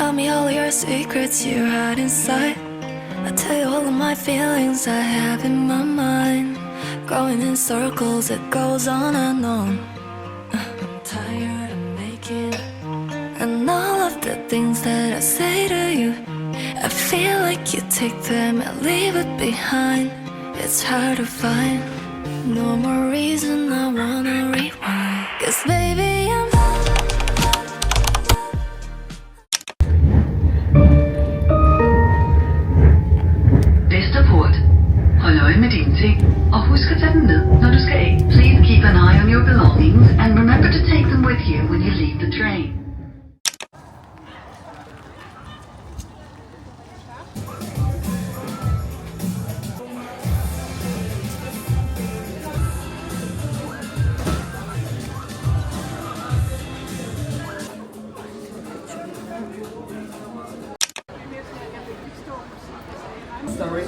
Tell me all your secrets you hide inside. I tell you all of my feelings I have in my mind. Going in circles, it goes on and on. I'm tired of making and all of the things that I say to you, I feel like you take them and leave it behind. It's hard to find no more reason I wanna rewind. 'Cause baby I'm Vesterport. Hold øje med dine ting, og husk at tage dem med, når du skal af. Please keep an eye on your belongings and remember to take them with you when you leave the train. Story.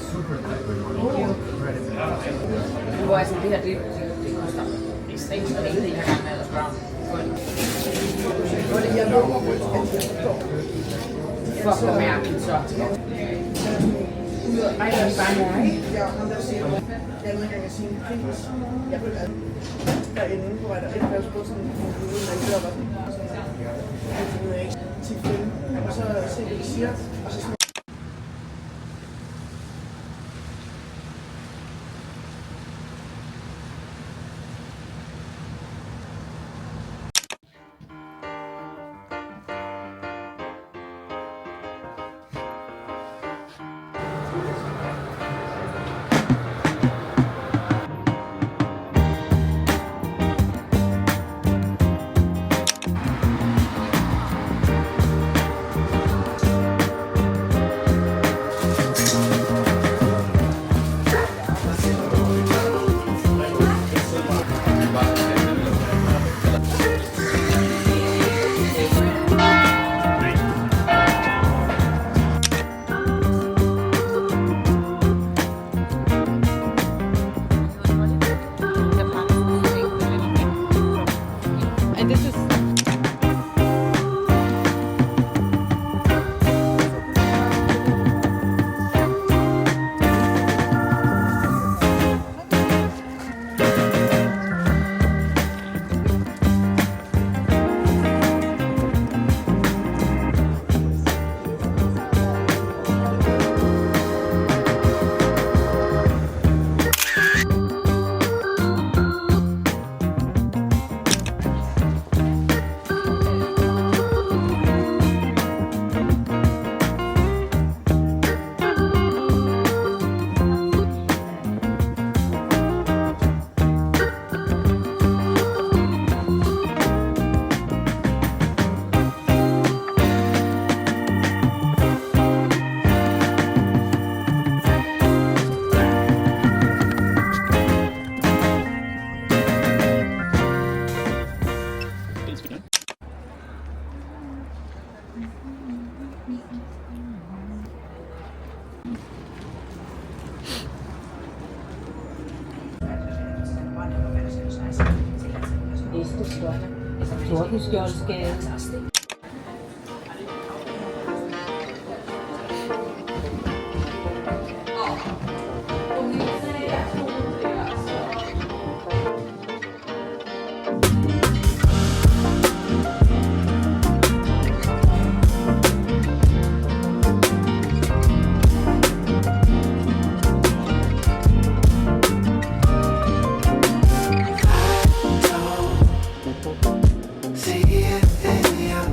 Hvor altså det her, det koster ekstremt, og det er ikke engang med brown. For at få mærken så. Ej, der er bare mig. Anden gang jeg siger en pris. Jeg vil derinde, hvor der et fælles på sådan en ude, man kører var sådan. Og så se, hvad de siger, og så Tordenskjoldsgade. see it in your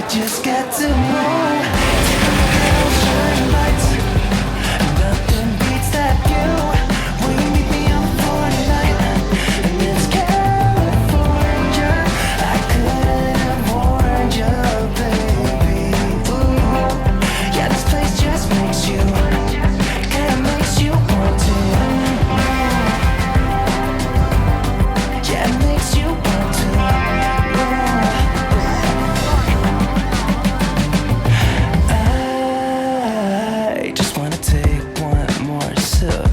just got to move. Take a look at all shining lights. Nothing beats that view. Will you meet me on the floor tonight? And it's California. I couldn't have warned you, baby. Ooh, yeah, this place just makes you, kinda makes you want to. Yeah, it makes you want to. I just wanna take one more sip.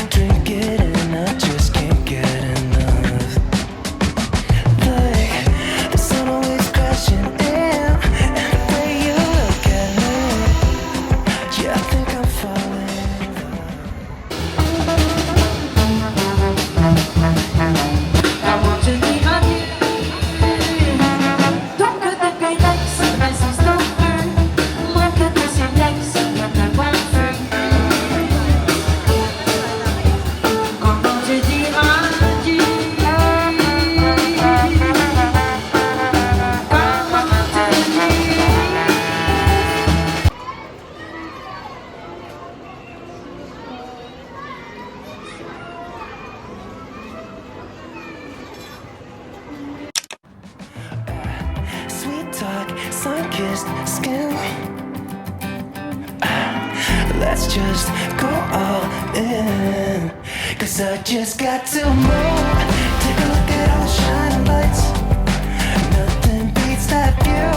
Drink it and I just can't get enough. Like the sun always crashing in, and the way you look at me, yeah, I think I'm falling. I want to be on you. Don't cut the great legs, my songs don't burn. Look at this legs, not that one firm. I want to be on you. Come on to me. Sweet talk, sun-kissed skin. Let's just go all in. 'Cause I just got to move. Take a look at all the shining lights. Nothing beats that view.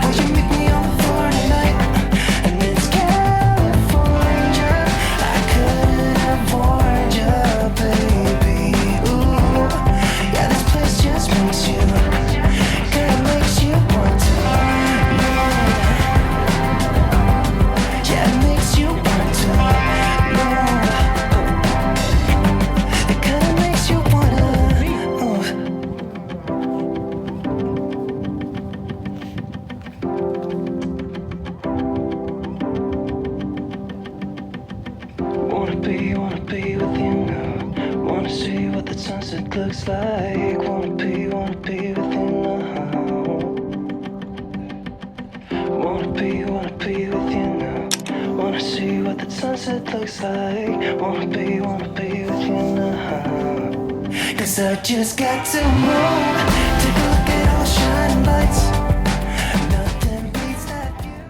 Will you meet me on the floor tonight? And it's California. I couldn't have warned you, baby. Ooh, yeah, this place just makes you, kinda makes you want to. Yeah, it makes you want to. It kinda makes you wanna. Wanna be with you now. Wanna see what the sunset looks like. Wanna be with you now. Wanna be with you now. Wanna see what the sunset looks like. Wanna be with you now. 'Cause I just got to move. Take a look at all the shining lights. Nothing beats that view.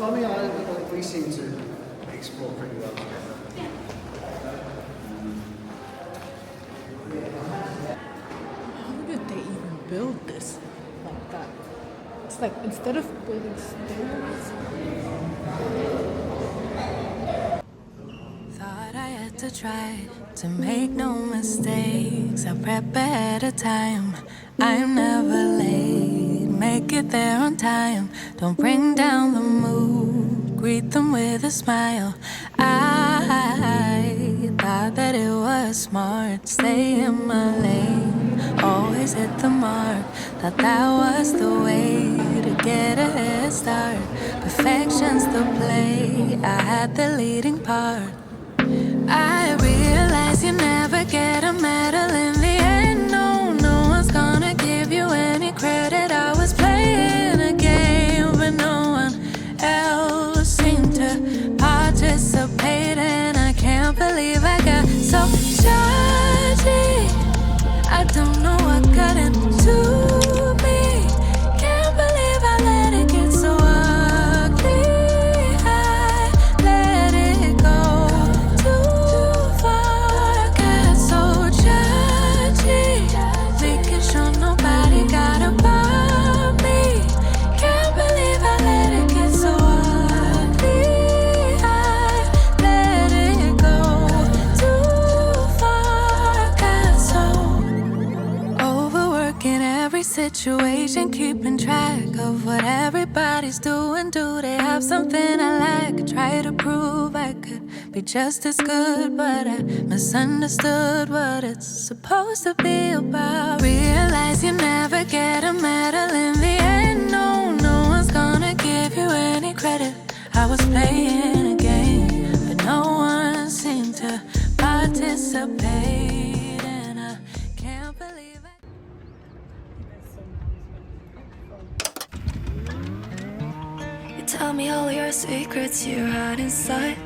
plumbing on it, but we seem to explore pretty well together. How did they even build this like that? It's like instead of building stairs. Thought I had to try to make no mistakes. I prep ahead of time. I'm never late. Make it there on time. Don't bring down the mood. Greet them with a smile. I thought that it was smart. Stay in my lane. Always hit the mark. Thought that was the way to get a head start. Perfection's the play. I had the leading part. I realize you never get a medal in the end. No, no one's gonna give you any credit. I was playing a game, but no one else seemed to participate. And I can't believe I got so judgy. I don't know what got into me. Can't believe I let it get so ugly. I let it go too far. Got so judgy, making sure nobody got above me. Can't believe I let it get so ugly. I let it go too far. Got so overworking every situation, keeping track of what everybody's doing. Do they have something I lack? Try to prove I could be just as good, but I misunderstood what it's supposed to be about. Realize you never get a medal in the end. No, no one's gonna give you any credit. I was playing a game, but no one seemed to participate. And I can't believe it. You tell me all your secrets you hide inside.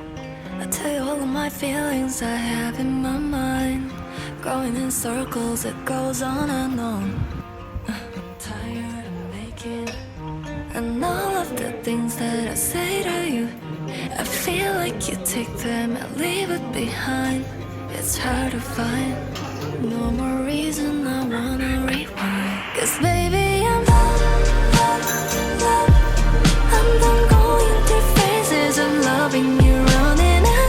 I tell you all of my feelings I have in my mind. Going in circles, it goes on and on. Tired of making, and all of the things that I say to you, I feel like you take them and leave it behind. It's hard to find no more reason I wanna rewind. 'Cause baby, I'm done going through phases of loving you, running out.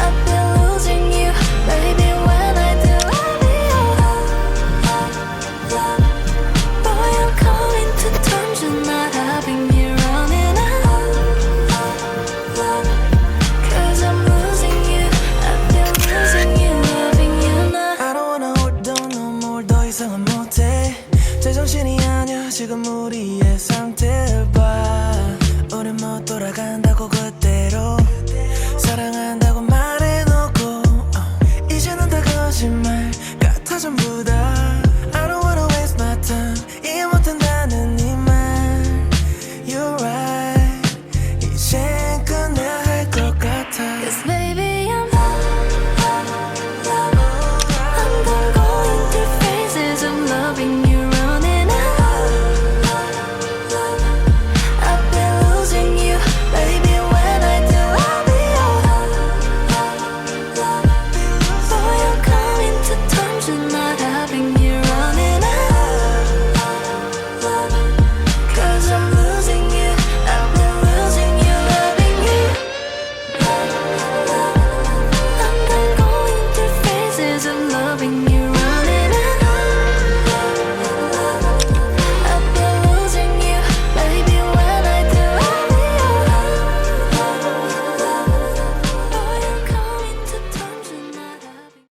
I've been losing you, baby, when I do love you. Boy, I'm coming to terms with not having you running out. 'Cause I'm losing you, I've been losing you, loving you now. I don't wanna hold on no more. 더 이상은 못해. 제정신이 아니야 지금 우리의 상태를 봐. 우린 못 돌아간다고 그때